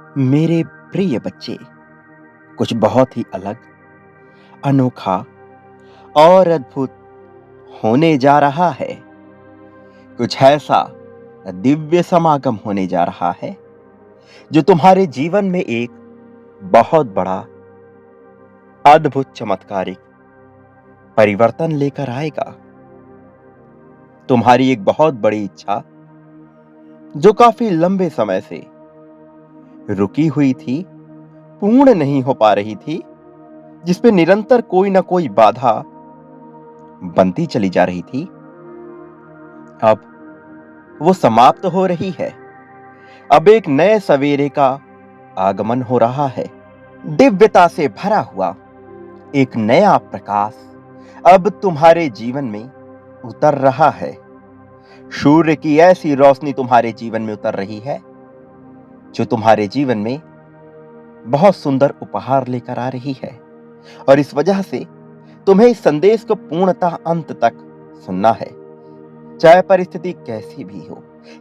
मेरे प्रिय बच्चे, कुछ बहुत ही अलग, अनोखा और अद्भुत होने जा रहा है। कुछ ऐसा दिव्य समागम होने जा रहा है जो तुम्हारे जीवन में एक बहुत बड़ा अद्भुत चमत्कारिक परिवर्तन लेकर आएगा। तुम्हारी एक बहुत बड़ी इच्छा जो काफी लंबे समय से रुकी हुई थी, पूर्ण नहीं हो पा रही थी, जिसपे निरंतर कोई ना कोई बाधा बनती चली जा रही थी, अब वो समाप्त हो रही है। अब एक नए सवेरे का आगमन हो रहा है। दिव्यता से भरा हुआ एक नया प्रकाश अब तुम्हारे जीवन में उतर रहा है। सूर्य की ऐसी रोशनी तुम्हारे जीवन में उतर रही है जो तुम्हारे जीवन में बहुत सुंदर उपहार लेकर आ रही है। और इस वजह से तुम्हें इस संदेश को पूर्णतः अंत तक सुनना है। चाहे परिस्थिति कैसी भी हो,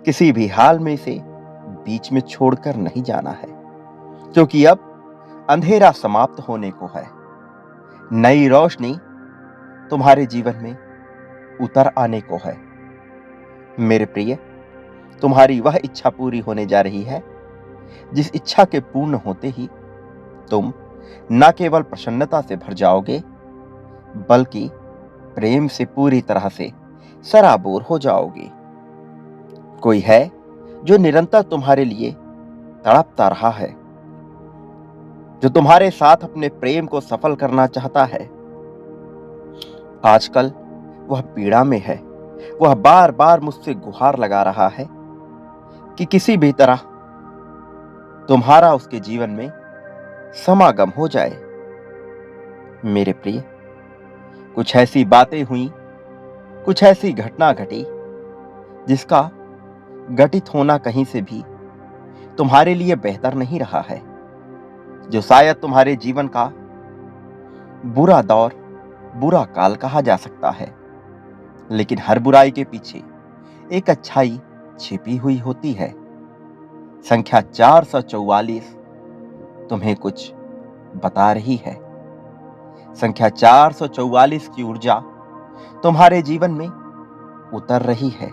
किसी भी हाल में इसे बीच में छोड़कर नहीं जाना है, क्योंकि अब अंधेरा समाप्त होने को है। नई रोशनी तुम्हारे जीवन में उतर आने को है। मेरे प्रिय, तुम्हारी वह इच्छा पूरी होने जा रही है जिस इच्छा के पूर्ण होते ही तुम न केवल प्रसन्नता से भर जाओगे, बल्कि प्रेम से पूरी तरह से सराबोर हो जाओगे। कोई है जो निरंतर तुम्हारे लिए तड़पता रहा है, जो तुम्हारे साथ अपने प्रेम को सफल करना चाहता है। आजकल वह पीड़ा में है। वह बार बार मुझसे गुहार लगा रहा है कि किसी भी तरह तुम्हारा उसके जीवन में समागम हो जाए। मेरे प्रिय, कुछ ऐसी बातें हुई, कुछ ऐसी घटना घटी जिसका घटित होना कहीं से भी तुम्हारे लिए बेहतर नहीं रहा है, जो शायद तुम्हारे जीवन का बुरा दौर, बुरा काल कहा जा सकता है। लेकिन हर बुराई के पीछे एक अच्छाई छिपी हुई होती है। संख्या 444 तुम्हें कुछ बता रही है। संख्या 444 की ऊर्जा तुम्हारे जीवन में उतर रही है।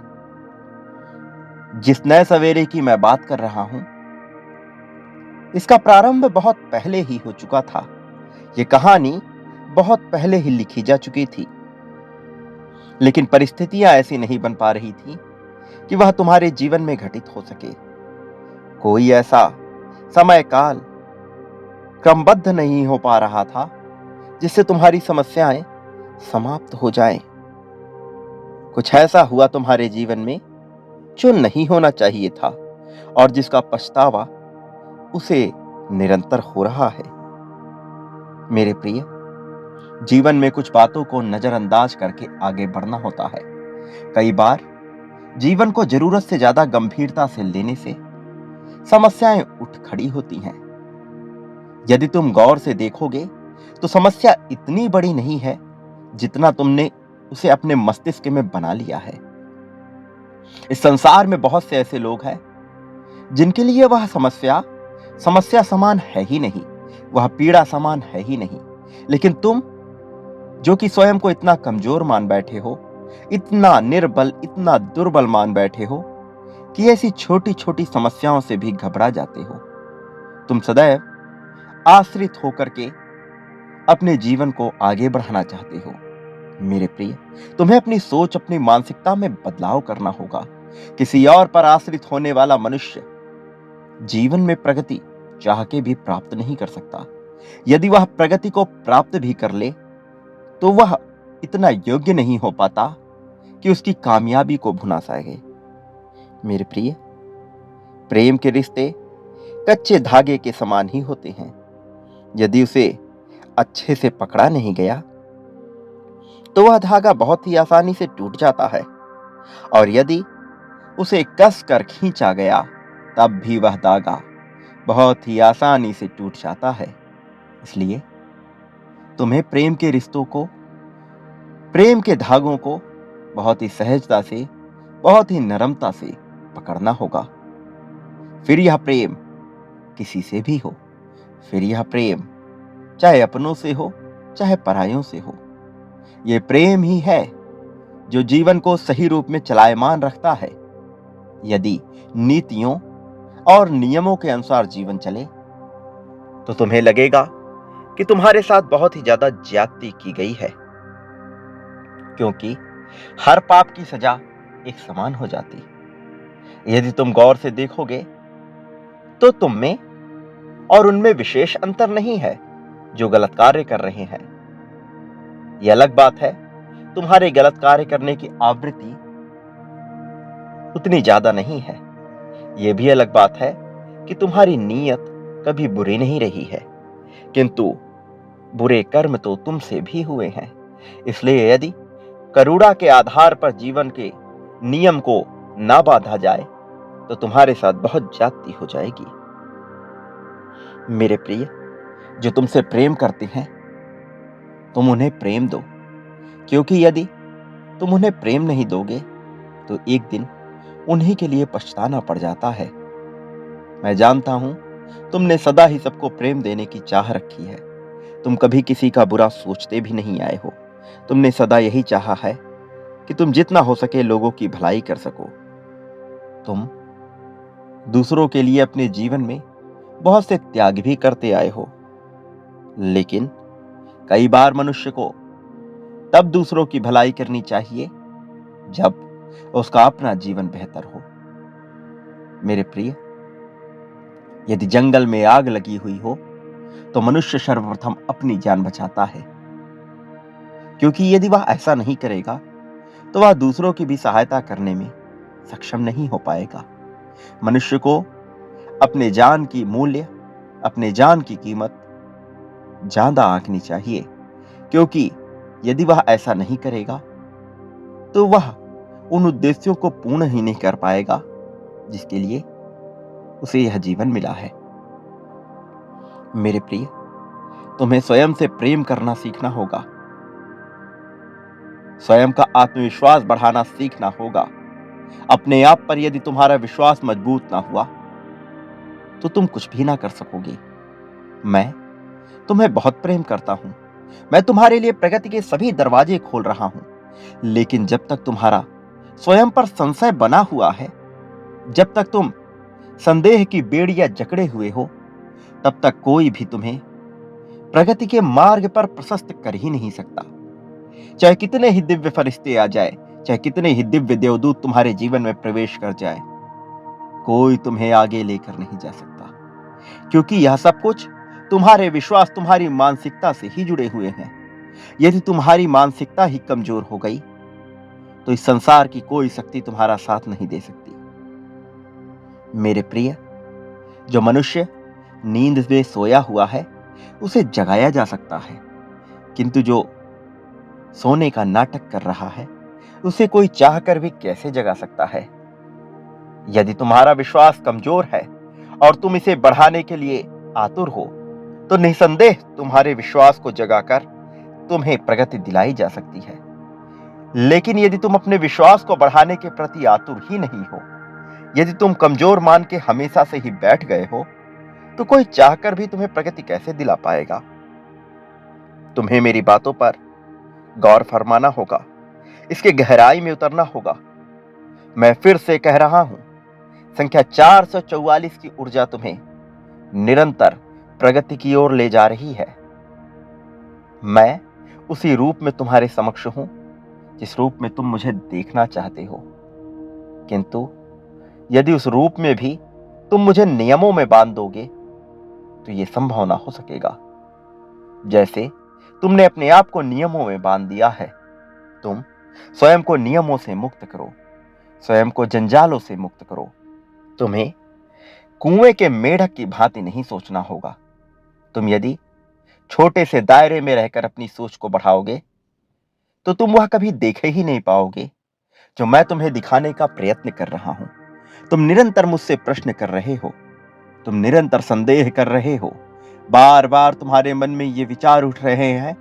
जिस नए सवेरे की मैं बात कर रहा हूं, इसका प्रारंभ बहुत पहले ही हो चुका था। यह कहानी बहुत पहले ही लिखी जा चुकी थी, लेकिन परिस्थितियां ऐसी नहीं बन पा रही थी कि वह तुम्हारे जीवन में घटित हो सके। कोई ऐसा समय काल क्रमबद्ध नहीं हो पा रहा था जिससे तुम्हारी समस्याएं समाप्त हो जाएं। कुछ ऐसा हुआ तुम्हारे जीवन में जो नहीं होना चाहिए था और जिसका पछतावा उसे निरंतर हो रहा है। मेरे प्रिय, जीवन में कुछ बातों को नजरअंदाज करके आगे बढ़ना होता है। कई बार जीवन को जरूरत से ज्यादा गंभीरता से लेने से समस्याएं उठ खड़ी होती हैं। यदि तुम गौर से देखोगे तो समस्या इतनी बड़ी नहीं है जितना तुमने उसे अपने मस्तिष्क में बना लिया है। इस संसार में बहुत से ऐसे लोग हैं जिनके लिए वह समस्या समस्या समान है ही नहीं, वह पीड़ा समान है ही नहीं। लेकिन तुम, जो कि स्वयं को इतना कमजोर मान बैठे हो, इतना निर्बल, इतना दुर्बल मान बैठे हो कि ऐसी छोटी छोटी समस्याओं से भी घबरा जाते हो। तुम सदैव आश्रित होकर के अपने जीवन को आगे बढ़ाना चाहते हो। मेरे प्रिय, तुम्हें अपनी सोच, अपनी मानसिकता में बदलाव करना होगा। किसी और पर आश्रित होने वाला मनुष्य जीवन में प्रगति चाह के भी प्राप्त नहीं कर सकता। यदि वह प्रगति को प्राप्त भी कर ले तो वह इतना योग्य नहीं हो पाता कि उसकी कामयाबी को भुना सके। मेरे प्रिय, प्रेम के रिश्ते कच्चे धागे के समान ही होते हैं। यदि उसे अच्छे से पकड़ा नहीं गया तो वह धागा बहुत ही आसानी से टूट जाता है, और यदि उसे कस कर खींचा गया तब भी वह धागा बहुत ही आसानी से टूट जाता है। इसलिए तुम्हें प्रेम के रिश्तों को, प्रेम के धागों को बहुत ही सहजता से, बहुत ही नरमता से पकड़ना होगा। फिर यह प्रेम किसी से भी हो, फिर यह प्रेम चाहे अपनों से हो चाहे परायों से हो, यह प्रेम ही है जो जीवन को सही रूप में चलायमान रखता है। यदि नीतियों और नियमों के अनुसार जीवन चले तो तुम्हें लगेगा कि तुम्हारे साथ बहुत ही ज्यादा ज्यादती की गई है, क्योंकि हर पाप की सजा एक समान हो जाती। यदि तुम गौर से देखोगे तो तुम में और उनमें विशेष अंतर नहीं है जो गलत कार्य कर रहे हैं। यह अलग बात है तुम्हारे गलत कार्य करने की आवृत्ति उतनी ज्यादा नहीं है। यह भी अलग बात है कि तुम्हारी नीयत कभी बुरी नहीं रही है, किंतु बुरे कर्म तो तुमसे भी हुए हैं। इसलिए यदि करुणा के आधार पर जीवन के नियम को ना बांधा जाए तो तुम्हारे साथ बहुत ज्यादती हो जाएगी। मेरे प्रिय, जो तुमसे प्रेम करते हैं तुम उन्हें प्रेम दो, क्योंकि यदि तुम उन्हें प्रेम नहीं दोगे तो एक दिन उन्हीं के लिए पछताना पड़ जाता है। मैं जानता हूं तुमने सदा ही सबको प्रेम देने की चाह रखी है। तुम कभी किसी का बुरा सोचते भी नहीं आए हो। तुमने सदा यही चाहा है कि तुम जितना हो सके लोगों की भलाई कर सको। तुम दूसरों के लिए अपने जीवन में बहुत से त्याग भी करते आए हो, लेकिन कई बार मनुष्य को तब दूसरों की भलाई करनी चाहिए जब उसका अपना जीवन बेहतर हो। मेरे प्रिय, यदि जंगल में आग लगी हुई हो तो मनुष्य सर्वप्रथम अपनी जान बचाता है, क्योंकि यदि वह ऐसा नहीं करेगा तो वह दूसरों की भी सहायता करने में सक्षम नहीं हो पाएगा। मनुष्य को अपने जान की मूल्य, अपने जान की कीमत ज्यादा आंकनी चाहिए, क्योंकि यदि वह ऐसा नहीं करेगा तो वह उन उद्देश्यों को पूर्ण ही नहीं कर पाएगा जिसके लिए उसे यह जीवन मिला है। मेरे प्रिय, तुम्हें स्वयं से प्रेम करना सीखना होगा, स्वयं का आत्मविश्वास बढ़ाना सीखना होगा। अपने आप पर यदि तुम्हारा विश्वास मजबूत ना हुआ तो तुम कुछ भी ना कर सकोगे। मैं तुम्हें बहुत प्रेम करता हूं, मैं तुम्हारे लिए प्रगति के सभी दरवाजे खोल रहा हूं, लेकिन जब तक तुम्हारा स्वयं पर संशय बना हुआ है, जब तक तुम संदेह की बेड़ियां जकड़े हुए हो, तब तक कोई भी तुम्हें प्रगति के मार्ग पर प्रशस्त कर ही नहीं सकता। चाहे कितने ही दिव्य फरिश्ते आ जाए, चाहे कितने ही दिव्य देवदूत तुम्हारे जीवन में प्रवेश कर जाए, कोई तुम्हें आगे लेकर नहीं जा सकता, क्योंकि यह सब कुछ तुम्हारे विश्वास, तुम्हारी मानसिकता से ही जुड़े हुए हैं। यदि तुम्हारी मानसिकता ही कमजोर हो गई तो इस संसार की कोई शक्ति तुम्हारा साथ नहीं दे सकती। मेरे प्रिय, जो मनुष्य नींद में सोया हुआ है उसे जगाया जा सकता है, किंतु जो सोने का नाटक कर रहा है उसे कोई चाहकर भी कैसे जगा सकता है। यदि तुम्हारा विश्वास कमजोर है और तुम इसे बढ़ाने के लिए आतुर हो तो निसंदेह तुम्हारे विश्वास को जगाकर तुम्हें प्रगति दिलाई जा सकती है। लेकिन यदि तुम अपने विश्वास को बढ़ाने के प्रति आतुर ही नहीं हो, यदि तुम कमजोर मान के हमेशा से ही बैठ गए हो, तो कोई चाहकर भी तुम्हें प्रगति कैसे दिला पाएगा। तुम्हें मेरी बातों पर गौर फरमाना होगा, इसके गहराई में उतरना होगा। मैं फिर से कह रहा हूं, संख्या 444 की ऊर्जा तुम्हें निरंतर प्रगति की ओर ले जा रही है। मैं उसी रूप में तुम्हारे समक्ष हूं जिस रूप में तुम मुझे देखना चाहते हो, किंतु यदि उस रूप में भी तुम मुझे नियमों में बांध दोगे तो यह संभव ना हो सकेगा। जैसे तुमने अपने आप को नियमों में बांध दिया है, तुम स्वयं को नियमों से मुक्त करो, स्वयं को जंजालों से मुक्त करो। तुम्हें कुएं के मेढक की भांति नहीं सोचना होगा। तुम यदि छोटे से दायरे में रहकर अपनी सोच को बढ़ाओगे तो तुम वह कभी देखे ही नहीं पाओगे जो मैं तुम्हें दिखाने का प्रयत्न कर रहा हूं। तुम निरंतर मुझसे प्रश्न कर रहे हो, तुम निरंतर संदेह कर रहे हो, बार बार तुम्हारे मन में ये विचार उठ रहे हैं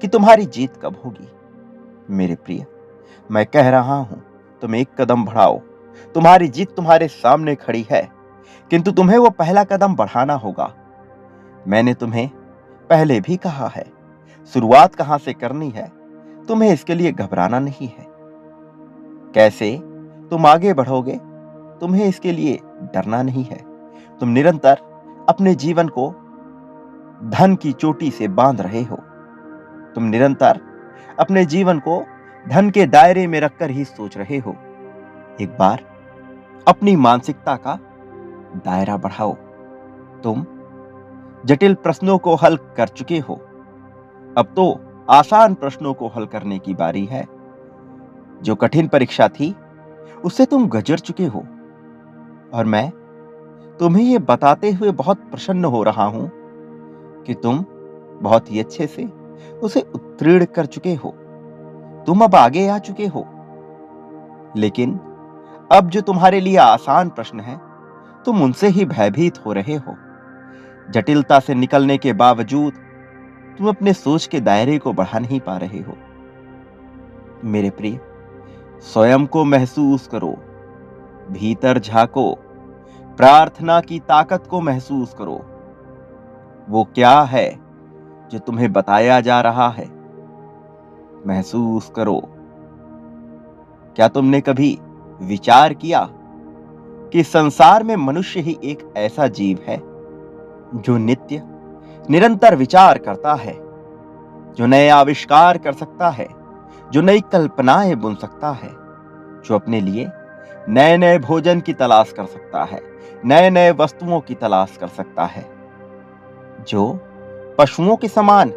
कि तुम्हारी जीत कब होगी। मेरे प्रिय, मैं कह रहा हूं, तुम एक कदम बढ़ाओ, तुम्हारी जीत तुम्हारे सामने खड़ी है, किंतु तुम्हें वो पहला कदम बढ़ाना होगा। मैंने तुम्हें पहले भी कहा है, शुरुआत कहां से करनी है, तुम्हें इसके लिए घबराना नहीं है। कैसे तुम आगे बढ़ोगे, तुम्हें इसके लिए डरना नहीं है। तुम निरंतर अपने जीवन को धन की चोटी से बांध रहे हो। तुम निरंतर अपने जीवन को धन के दायरे में रखकर ही सोच रहे हो। एक बार अपनी मानसिकता का दायरा बढ़ाओ। तुम जटिल प्रश्नों को हल कर चुके हो, अब तो आसान प्रश्नों को हल करने की बारी है। जो कठिन परीक्षा थी उससे तुम गुजर चुके हो, और मैं तुम्हें यह बताते हुए बहुत प्रसन्न हो रहा हूं कि तुम बहुत ही अच्छे से उसे उत्तीर्ण कर चुके हो। तुम अब आगे आ चुके हो। लेकिन अब जो तुम्हारे लिए आसान प्रश्न है, तुम उनसे ही भयभीत हो रहे हो। जटिलता से निकलने के बावजूद तुम अपने सोच के दायरे को बढ़ा नहीं पा रहे हो। मेरे प्रिय, स्वयं को महसूस करो, भीतर झांको, प्रार्थना की ताकत को महसूस करो। वो क्या है जो तुम्हें बताया जा रहा है, महसूस करो। क्या तुमने कभी विचार किया कि संसार में मनुष्य ही एक ऐसा जीव है जो नित्य निरंतर विचार करता है, जो नए आविष्कार कर सकता है, जो नई कल्पनाएं बुन सकता है, जो अपने लिए नए नए भोजन की तलाश कर सकता है, नए नए वस्तुओं की तलाश कर सकता है, जो पशुओं के समान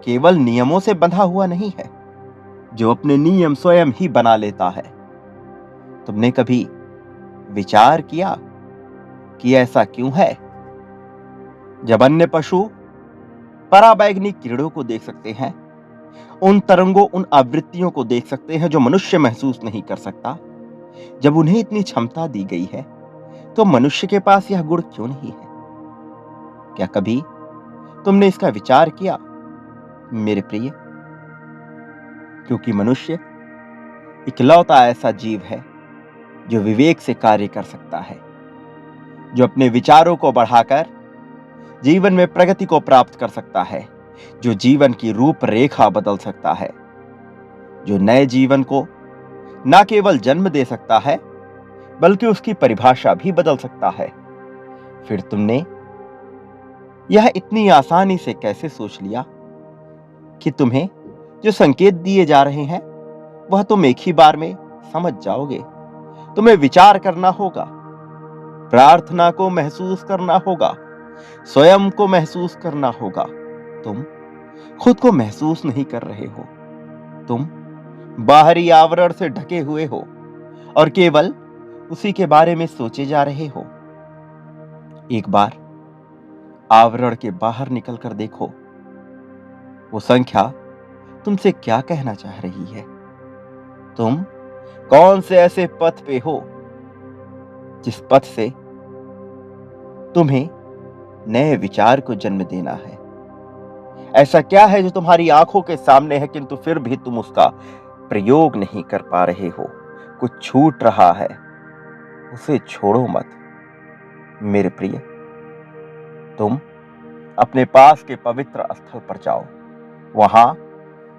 केवल नियमों से बंधा हुआ नहीं है, जो अपने नियम स्वयं ही बना लेता है। तुमने कभी विचार किया कि ऐसा क्यों है? जब अन्य पशु पराबैंगनी किरणों को देख सकते हैं, उन तरंगों, उन आवृत्तियों को देख सकते हैं जो मनुष्य महसूस नहीं कर सकता, जब उन्हें इतनी क्षमता दी गई है, तो मनुष्य के पास यह गुण क्यों नहीं है? क्या कभी तुमने इसका विचार किया मेरे प्रिय? क्योंकि मनुष्य इकलौता ऐसा जीव है जो विवेक से कार्य कर सकता है, जो अपने विचारों को बढ़ाकर जीवन में प्रगति को प्राप्त कर सकता है, जो जीवन की रूपरेखा बदल सकता है, जो नए जीवन को न केवल जन्म दे सकता है बल्कि उसकी परिभाषा भी बदल सकता है। फिर तुमने यह इतनी आसानी से कैसे सोच लिया कि तुम्हें जो संकेत दिए जा रहे हैं वह तुम एक ही बार में समझ जाओगे? तुम्हें विचार करना होगा, प्रार्थना को महसूस करना होगा, स्वयं को महसूस करना होगा। तुम खुद को महसूस नहीं कर रहे हो। तुम बाहरी आवरण से ढके हुए हो और केवल उसी के बारे में सोचे जा रहे हो। एक बार आवरण के बाहर निकल कर देखो, वो संख्या तुमसे क्या कहना चाह रही है। तुम कौन से ऐसे पथ पे हो जिस पथ से तुम्हें नए विचार को जन्म देना है? ऐसा क्या है जो तुम्हारी आंखों के सामने है किंतु फिर भी तुम उसका प्रयोग नहीं कर पा रहे हो? कुछ छूट रहा है, उसे छोड़ो मत मेरे प्रिय। तुम अपने पास के पवित्र स्थल पर जाओ, वहां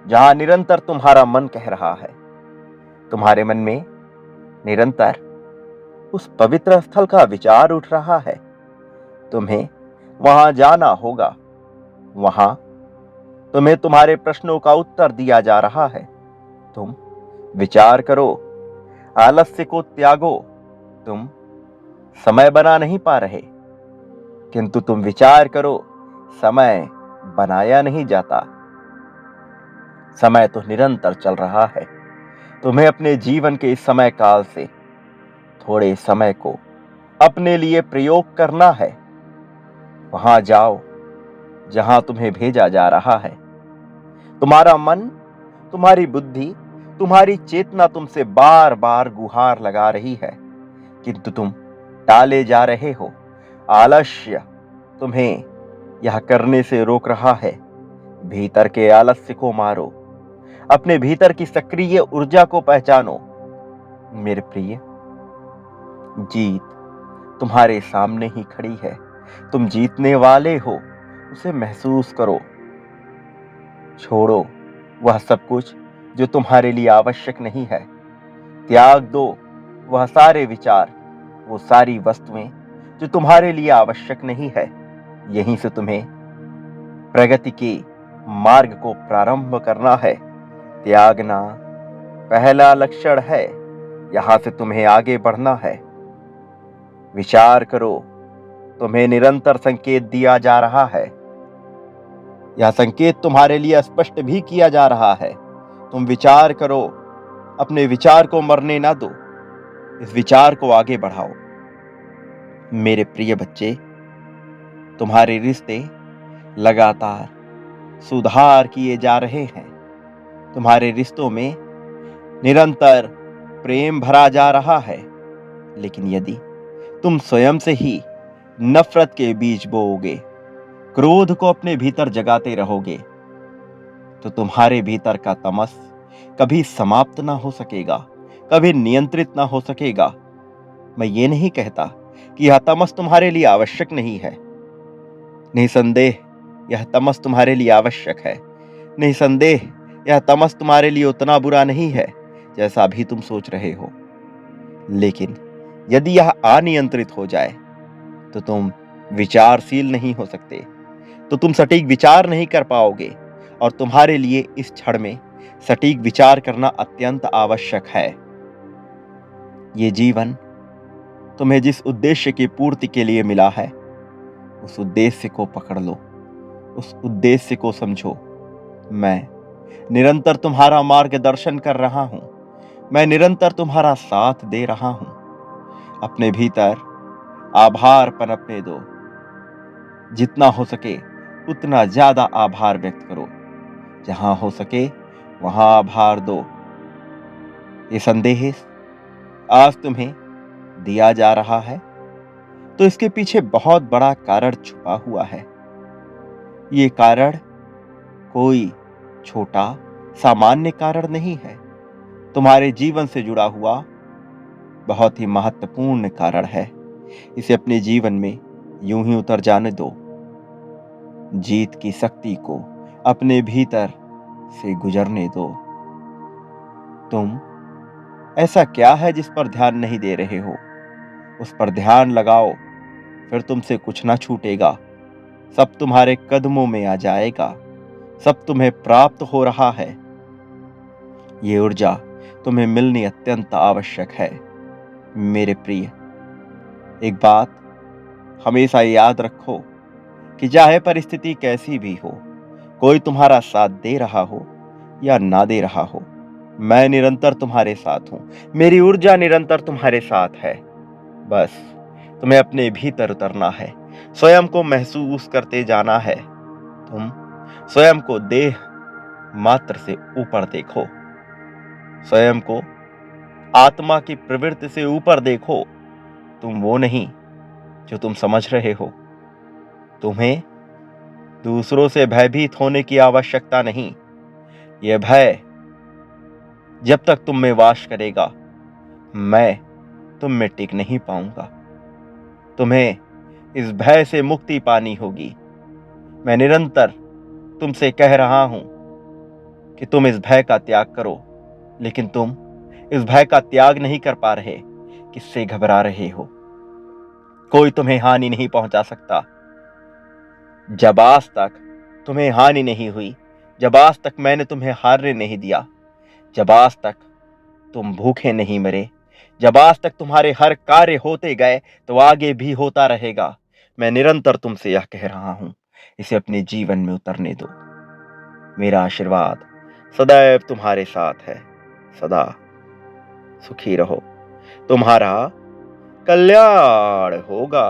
जहां निरंतर तुम्हारा मन कह रहा है। तुम्हारे मन में निरंतर उस पवित्र स्थल का विचार उठ रहा है। तुम्हें वहां जाना होगा। वहां तुम्हें तुम्हारे प्रश्नों का उत्तर दिया जा रहा है। तुम विचार करो, आलस्य को त्यागो। तुम समय बना नहीं पा रहे, किंतु तुम विचार करो, समय बनाया नहीं जाता। समय तो निरंतर चल रहा है। तुम्हें अपने जीवन के इस समय काल से थोड़े समय को अपने लिए प्रयोग करना है। वहां जाओ जहां तुम्हें भेजा जा रहा है। तुम्हारा मन, तुम्हारी बुद्धि, तुम्हारी चेतना तुमसे बार बार गुहार लगा रही है, किंतु तुम टाले जा रहे हो। आलस्य तुम्हें यह करने से रोक रहा है। भीतर के आलस्य को मारो, अपने भीतर की सक्रिय ऊर्जा को पहचानो मेरे प्रिय। जीत तुम्हारे सामने ही खड़ी है। तुम जीतने वाले हो, उसे महसूस करो। छोड़ो वह सब कुछ जो तुम्हारे लिए आवश्यक नहीं है। त्याग दो वह सारे विचार, वो सारी वस्तुएं जो तुम्हारे लिए आवश्यक नहीं है। यहीं से तुम्हें प्रगति के मार्ग को प्रारंभ करना है। त्यागना पहला लक्षण है। यहां से तुम्हें आगे बढ़ना है। विचार करो, तुम्हें निरंतर संकेत दिया जा रहा है। यह संकेत तुम्हारे लिए स्पष्ट भी किया जा रहा है। तुम विचार करो, अपने विचार को मरने ना दो, इस विचार को आगे बढ़ाओ। मेरे प्रिय बच्चे, तुम्हारे रिश्ते लगातार सुधार किए जा रहे हैं। तुम्हारे रिश्तों में निरंतर प्रेम भरा जा रहा है। लेकिन यदि तुम स्वयं से ही नफरत के बीज बोओगे, क्रोध को अपने भीतर जगाते रहोगे, तो तुम्हारे भीतर का तमस कभी समाप्त ना हो सकेगा, कभी नियंत्रित ना हो सकेगा। मैं ये नहीं कहता कि यह तमस तुम्हारे लिए आवश्यक नहीं है। निसंदेह यह तमस तुम्हारे लिए आवश्यक है। निसंदेह यह तमस तुम्हारे लिए उतना बुरा नहीं है जैसा अभी तुम सोच रहे हो। लेकिन यदि यह अनियंत्रित हो जाए तो तुम विचारशील नहीं हो सकते, तो तुम सटीक विचार नहीं कर पाओगे, और तुम्हारे लिए इस क्षण में सटीक विचार करना अत्यंत आवश्यक है। ये जीवन तुम्हें जिस उद्देश्य की पूर्ति के लिए मिला है, उस उद्देश्य को पकड़ लो, उस उद्देश्य को समझो। मैं निरंतर तुम्हारा मार्गदर्शन कर रहा हूं। मैं निरंतर तुम्हारा साथ दे रहा हूं। अपने भीतर आभार पनपने दो। जितना हो सके उतना ज्यादा आभार व्यक्त करो। जहां हो सके वहां आभार दो। ये संदेश आज तुम्हें दिया जा रहा है, तो इसके पीछे बहुत बड़ा कारण छुपा हुआ है। ये कारण कोई छोटा सामान्य कारण नहीं है। तुम्हारे जीवन से जुड़ा हुआ बहुत ही महत्वपूर्ण कारण है। इसे अपने जीवन में यूं ही उतर जाने दो। जीत की शक्ति को अपने भीतर से गुजरने दो। तुम ऐसा क्या है जिस पर ध्यान नहीं दे रहे हो? उस पर ध्यान लगाओ, फिर तुमसे कुछ ना छूटेगा। सब तुम्हारे कदमों में आ जाएगा। सब तुम्हें प्राप्त हो रहा है। ये ऊर्जा तुम्हें मिलनी अत्यंत आवश्यक है। मेरे प्रिय, एक बात हमेशा याद रखो कि चाहे परिस्थिति कैसी भी हो, कोई तुम्हारा साथ दे रहा हो या ना दे रहा हो, मैं निरंतर तुम्हारे साथ हूं। मेरी ऊर्जा निरंतर तुम्हारे साथ है। बस तुम्हें अपने भीतर उतरना है, स्वयं को महसूस करते जाना है। तुम स्वयं को देह मात्र से ऊपर देखो, स्वयं को आत्मा की प्रवृत्ति से ऊपर देखो। तुम वो नहीं जो तुम समझ रहे हो। तुम्हें दूसरों से भयभीत होने की आवश्यकता नहीं। यह भय जब तक तुम में वास करेगा, मैं तुम में टिक नहीं पाऊंगा। तुम्हें इस भय से मुक्ति पानी होगी। मैं निरंतर तुमसे कह रहा हूं कि तुम इस भय का त्याग करो, लेकिन तुम इस भय का त्याग नहीं कर पा रहे। किससे घबरा रहे हो? कोई तुम्हें हानि नहीं पहुंचा सकता। जब आज तक तुम्हें हानि नहीं हुई, जब आज तक मैंने तुम्हें हारने नहीं दिया, जब आज तक तुम भूखे नहीं मरे, जब आज तक तुम्हारे हर कार्य होते गए, तो आगे भी होता रहेगा। मैं निरंतर तुमसे यह कह रहा हूं, इसे अपने जीवन में उतरने दो। मेरा आशीर्वाद सदैव तुम्हारे साथ है। सदा सुखी रहो। तुम्हारा कल्याण होगा।